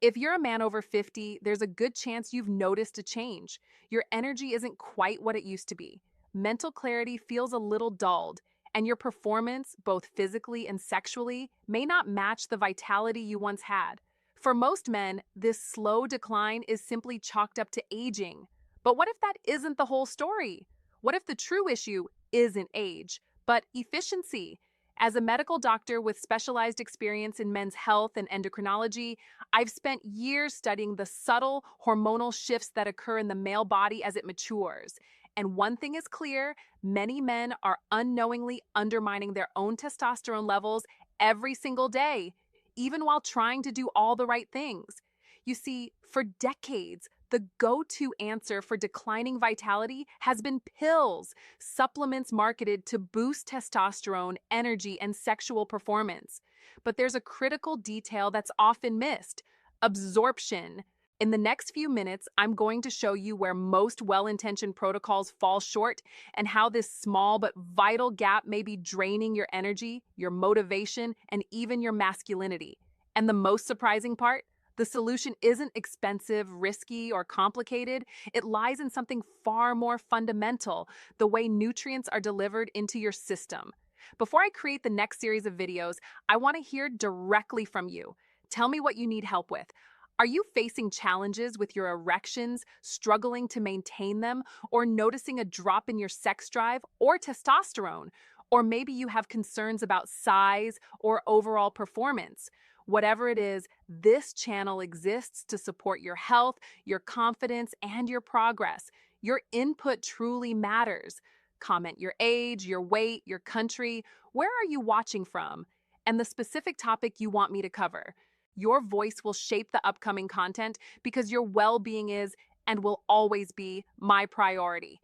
If you're a man over 50, there's a good chance you've noticed a change. Your energy isn't quite what it used to be. Mental clarity feels a little dulled, and your performance, both physically and sexually, may not match the vitality you once had. For most men, this slow decline is simply chalked up to aging. But what if that isn't the whole story? What if the true issue isn't age, but efficiency? As a medical doctor with specialized experience in men's health and endocrinology, I've spent years studying the subtle hormonal shifts that occur in the male body as it matures. And one thing is clear, many men are unknowingly undermining their own testosterone levels every single day, even while trying to do all the right things. You see, for decades, the go-to answer for declining vitality has been pills, supplements marketed to boost testosterone, energy, and sexual performance. But there's a critical detail that's often missed: absorption. In the next few minutes, I'm going to show you where most well-intentioned protocols fall short and how this small but vital gap may be draining your energy, your motivation, and even your masculinity. And the most surprising part? The solution isn't expensive, risky, or complicated. It lies in something far more fundamental: the way nutrients are delivered into your system. Before I create the next series of videos, I want to hear directly from you. Tell me what you need help with. Are you facing challenges with your erections, struggling to maintain them, or noticing a drop in your sex drive or testosterone? Or maybe you have concerns about size or overall performance. Whatever it is, this channel exists to support your health, your confidence, and your progress. Your input truly matters. Comment your age, your weight, your country. Where are you watching from? And the specific topic you want me to cover. Your voice will shape the upcoming content because your well-being is and will always be my priority.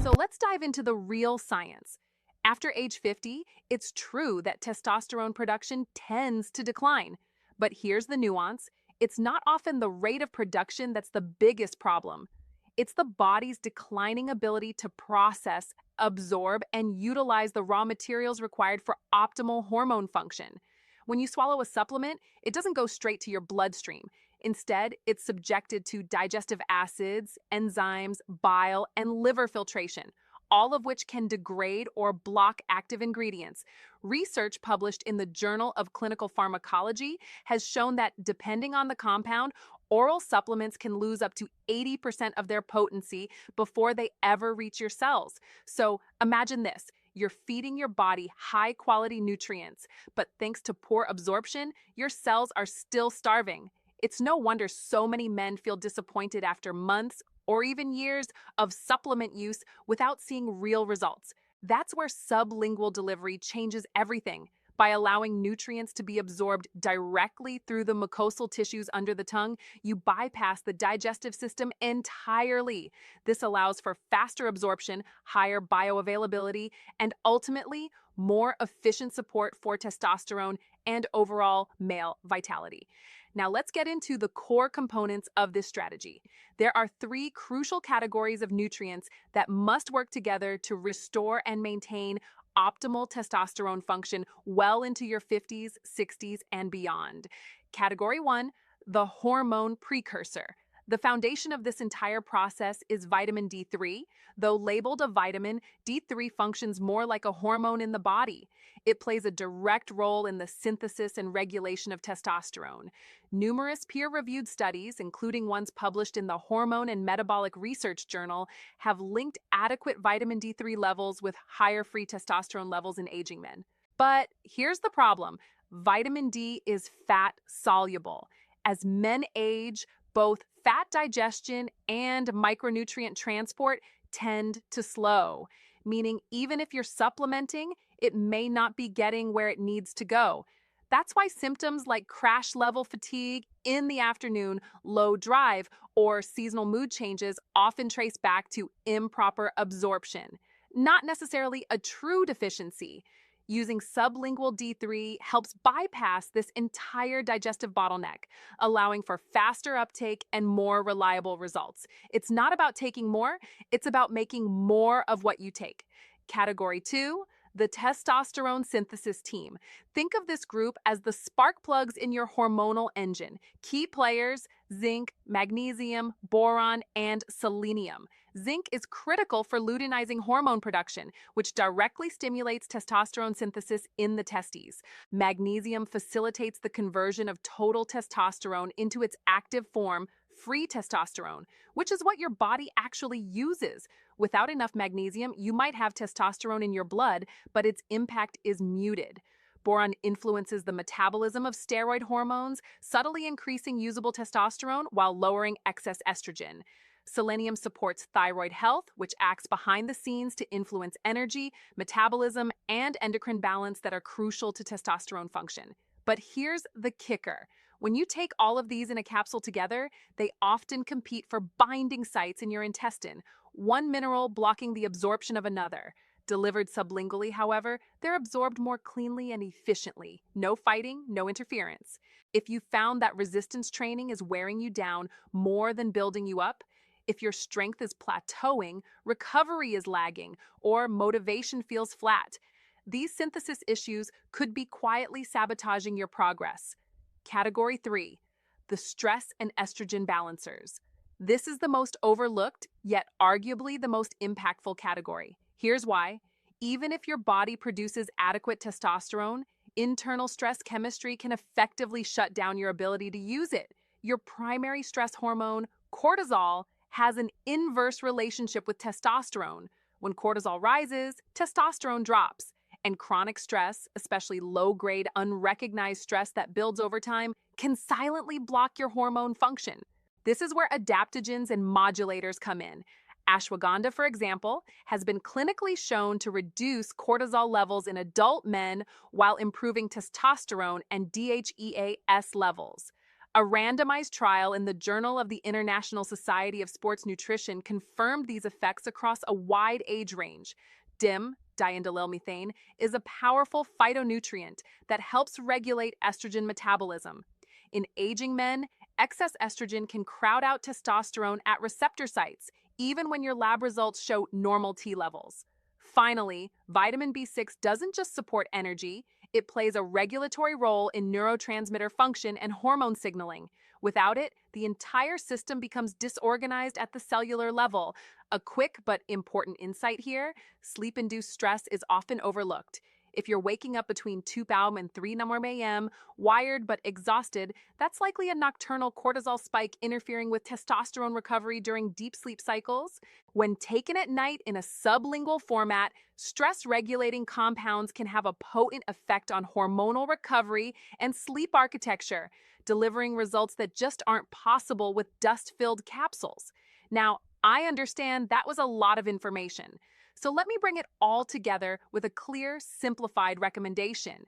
So let's dive into the real science. After age 50, it's true that testosterone production tends to decline. But here's the nuance: it's not often the rate of production that's the biggest problem. It's the body's declining ability to process, absorb, and utilize the raw materials required for optimal hormone function. When you swallow a supplement, it doesn't go straight to your bloodstream. Instead, it's subjected to digestive acids, enzymes, bile, and liver filtration, all of which can degrade or block active ingredients. Research published in the Journal of Clinical Pharmacology has shown that, depending on the compound, oral supplements can lose up to 80% of their potency before they ever reach your cells. So imagine this: you're feeding your body high-quality nutrients, but thanks to poor absorption, your cells are still starving. It's no wonder so many men feel disappointed after months or even years of supplement use without seeing real results. That's where sublingual delivery changes everything. By allowing nutrients to be absorbed directly through the mucosal tissues under the tongue, you bypass the digestive system entirely. This allows for faster absorption, higher bioavailability, and ultimately, more efficient support for testosterone and overall male vitality. Now let's get into the core components of this strategy. There are three crucial categories of nutrients that must work together to restore and maintain optimal testosterone function well into your 50s, 60s, and beyond. Category 1, the hormone precursor. The foundation of this entire process is vitamin D3. Though labeled a vitamin, D3 functions more like a hormone in the body. It plays a direct role in the synthesis and regulation of testosterone. Numerous peer-reviewed studies, including ones published in the Hormone and Metabolic Research Journal, have linked adequate vitamin D3 levels with higher free testosterone levels in aging men. But here's the problem: vitamin D is fat-soluble. As men age, both fat digestion and micronutrient transport tend to slow, meaning even if you're supplementing, it may not be getting where it needs to go. That's why symptoms like crash level fatigue in the afternoon, low drive, or seasonal mood changes often trace back to improper absorption, not necessarily a true deficiency. Using sublingual D3 helps bypass this entire digestive bottleneck, allowing for faster uptake and more reliable results. It's not about taking more, it's about making more of what you take. Category 2, the testosterone synthesis team. Think of this group as the spark plugs in your hormonal engine. Key players: zinc, magnesium, boron, and selenium. Zinc is critical for luteinizing hormone production, which directly stimulates testosterone synthesis in the testes. Magnesium facilitates the conversion of total testosterone into its active form, free testosterone, which is what your body actually uses. Without enough magnesium, you might have testosterone in your blood, but its impact is muted. Boron influences the metabolism of steroid hormones, subtly increasing usable testosterone while lowering excess estrogen. Selenium supports thyroid health, which acts behind the scenes to influence energy, metabolism, and endocrine balance that are crucial to testosterone function. But here's the kicker. When you take all of these in a capsule together, they often compete for binding sites in your intestine, one mineral blocking the absorption of another. Delivered sublingually, however, they're absorbed more cleanly and efficiently. No fighting, no interference. If you found that resistance training is wearing you down more than building you up, if your strength is plateauing, recovery is lagging, or motivation feels flat, these synthesis issues could be quietly sabotaging your progress. Category 3, the stress and estrogen balancers. This is the most overlooked, yet arguably the most impactful category. Here's why. Even if your body produces adequate testosterone, internal stress chemistry can effectively shut down your ability to use it. Your primary stress hormone, cortisol, has an inverse relationship with testosterone. When cortisol rises, testosterone drops. And chronic stress, especially low-grade, unrecognized stress that builds over time, can silently block your hormone function. This is where adaptogens and modulators come in. Ashwagandha, for example, has been clinically shown to reduce cortisol levels in adult men while improving testosterone and DHEAS levels. A randomized trial in the Journal of the International Society of Sports Nutrition confirmed these effects across a wide age range. DIM, diindolylmethane, is a powerful phytonutrient that helps regulate estrogen metabolism. In aging men, excess estrogen can crowd out testosterone at receptor sites, even when your lab results show normal T levels. Finally, vitamin B6 doesn't just support energy, it plays a regulatory role in neurotransmitter function and hormone signaling. Without it, the entire system becomes disorganized at the cellular level. A quick but important insight here: sleep-induced stress is often overlooked. If you're waking up between 2 p.m. and 3 a.m., wired but exhausted, that's likely a nocturnal cortisol spike interfering with testosterone recovery during deep sleep cycles. When taken at night in a sublingual format, stress-regulating compounds can have a potent effect on hormonal recovery and sleep architecture, delivering results that just aren't possible with dust-filled capsules. Now, I understand that was a lot of information. So let me bring it all together with a clear, simplified recommendation.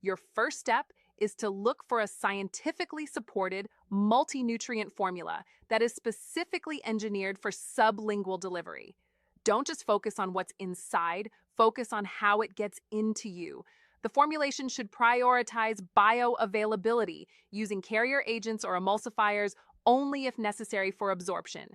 Your first step is to look for a scientifically supported multi-nutrient formula that is specifically engineered for sublingual delivery. Don't just focus on what's inside, focus on how it gets into you. The formulation should prioritize bioavailability, using carrier agents or emulsifiers only if necessary for absorption.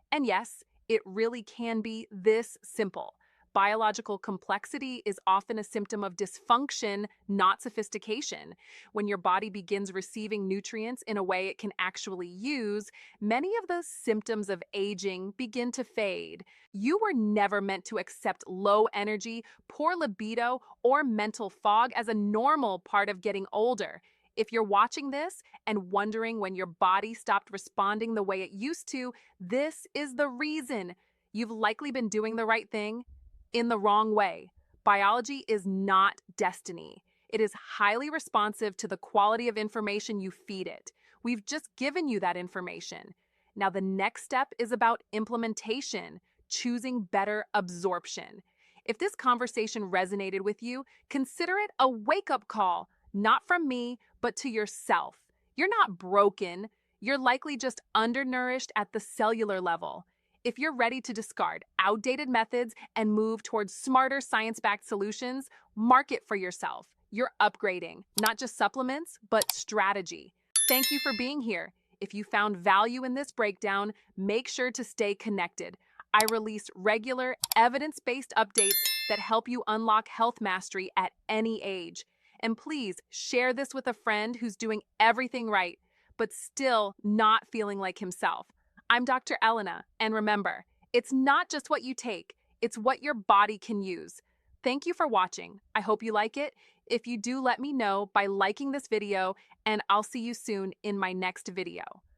And yes, it really can be this simple. Biological complexity is often a symptom of dysfunction, not sophistication. When your body begins receiving nutrients in a way it can actually use, many of the symptoms of aging begin to fade. You were never meant to accept low energy, poor libido, or mental fog as a normal part of getting older. If you're watching this and wondering when your body stopped responding the way it used to, this is the reason. You've likely been doing the right thing in the wrong way. Biology is not destiny. It is highly responsive to the quality of information you feed it. We've just given you that information. Now the next step is about implementation, choosing better absorption. If this conversation resonated with you, consider it a wake-up call, not from me, but to yourself. You're not broken. You're likely just undernourished at the cellular level. If you're ready to discard outdated methods and move towards smarter science-backed solutions, mark it for yourself. You're upgrading, not just supplements, but strategy. Thank you for being here. If you found value in this breakdown, make sure to stay connected. I release regular, evidence-based updates that help you unlock health mastery at any age. And please share this with a friend who's doing everything right, but still not feeling like himself. I'm Dr. Elena, and remember, it's not just what you take, it's what your body can use. Thank you for watching. I hope you like it. If you do, let me know by liking this video, and I'll see you soon in my next video.